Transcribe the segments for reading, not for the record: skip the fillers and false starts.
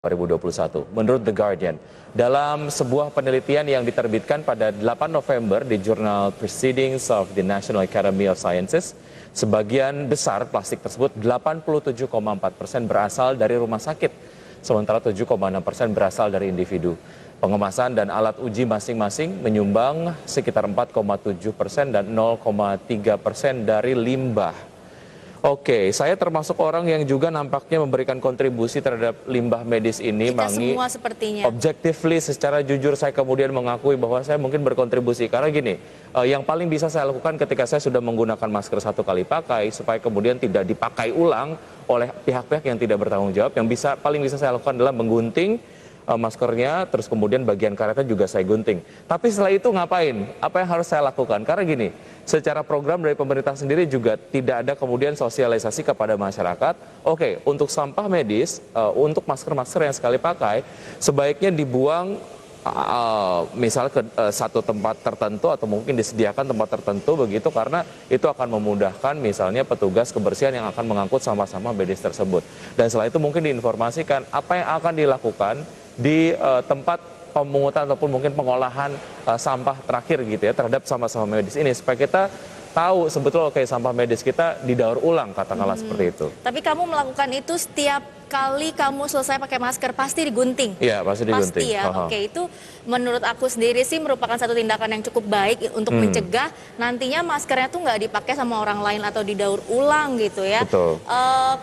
2021. Menurut The Guardian, dalam sebuah penelitian yang diterbitkan pada 8 November di jurnal Proceedings of the National Academy of Sciences, sebagian besar plastik tersebut 87,4% berasal dari rumah sakit, sementara 7,6% berasal dari individu. Pengemasan dan alat uji masing-masing menyumbang sekitar 4,7% dan 0,3% dari limbah. Oke, saya termasuk orang yang juga nampaknya memberikan kontribusi terhadap limbah medis ini, Kita Mangi. semua sepertinya. Objectively, secara jujur saya kemudian mengakui bahwa saya mungkin berkontribusi. Karena gini, yang paling bisa saya lakukan ketika saya sudah menggunakan masker satu kali pakai, supaya kemudian tidak dipakai ulang oleh pihak-pihak yang tidak bertanggung jawab, yang paling bisa saya lakukan adalah menggunting maskernya, terus kemudian bagian karetnya juga saya gunting. Tapi setelah itu ngapain? Apa yang harus saya lakukan? Karena gini, secara program dari pemerintah sendiri juga tidak ada kemudian sosialisasi kepada masyarakat. Oke, untuk sampah medis, untuk masker-masker yang sekali pakai, sebaiknya dibuang misalnya ke satu tempat tertentu atau mungkin disediakan tempat tertentu begitu, karena itu akan memudahkan misalnya petugas kebersihan yang akan mengangkut sampah-sampah medis tersebut. Dan setelah itu mungkin diinformasikan apa yang akan dilakukan di tempat pemungutan ataupun mungkin pengolahan sampah terakhir gitu ya terhadap sampah-sampah medis ini, supaya kita tahu sebetulnya kayak sampah medis kita didaur ulang, katakanlah seperti itu. Tapi kamu melakukan itu setiap kali kamu selesai pakai masker pasti digunting? Iya, pasti digunting. Pasti ya, oke. Itu menurut aku sendiri sih merupakan satu tindakan yang cukup baik untuk mencegah nantinya maskernya tuh nggak dipakai sama orang lain atau didaur ulang gitu ya. Betul.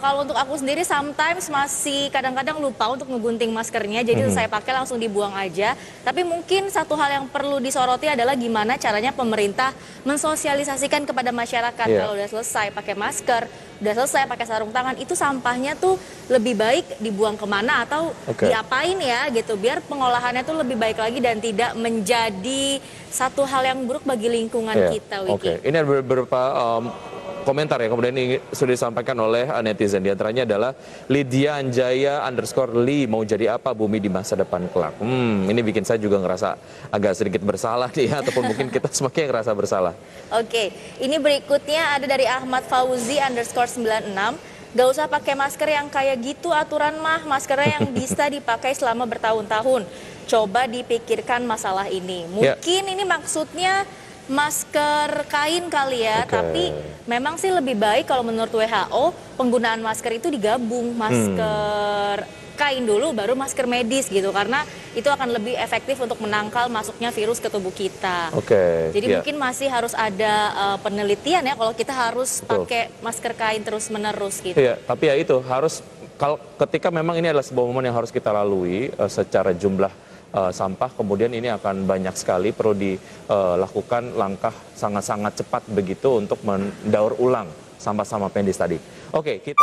Kalau untuk aku sendiri sometimes masih kadang-kadang lupa untuk ngegunting maskernya, jadi saya pakai langsung dibuang aja. Tapi mungkin satu hal yang perlu disoroti adalah gimana caranya pemerintah mensosialisasikan kepada masyarakat kalau udah selesai pakai masker, udah selesai pakai sarung tangan, itu sampahnya tuh lebih baik dibuang kemana atau diapain ya gitu, biar pengolahannya tuh lebih baik lagi dan tidak menjadi satu hal yang buruk bagi lingkungan kita, Wiki. Ini ada beberapa komentar ya kemudian ini sudah disampaikan oleh netizen. Di antaranya adalah Lydia Anjaya _Lee, mau jadi apa bumi di masa depan kelak. Ini bikin saya juga ngerasa agak sedikit bersalah nih, ataupun mungkin kita semakin ngerasa bersalah. Oke, ini berikutnya ada dari Ahmad Fauzi _96. Gak usah pakai masker yang kayak gitu aturan mah, maskernya yang bisa dipakai selama bertahun-tahun. Coba dipikirkan masalah ini. Mungkin ini maksudnya masker kain kali ya, tapi memang sih lebih baik kalau menurut WHO penggunaan masker itu digabung, masker kain dulu baru masker medis gitu, karena itu akan lebih efektif untuk menangkal masuknya virus ke tubuh kita. Jadi mungkin masih harus ada penelitian ya kalau kita harus pakai masker kain terus-menerus gitu. Tapi ya itu harus, kalau ketika memang ini adalah sebuah momen yang harus kita lalui secara jumlah sampah, kemudian ini akan banyak sekali perlu dilakukan langkah sangat-sangat cepat begitu untuk mendaur ulang sampah-sampah medis tadi. Kita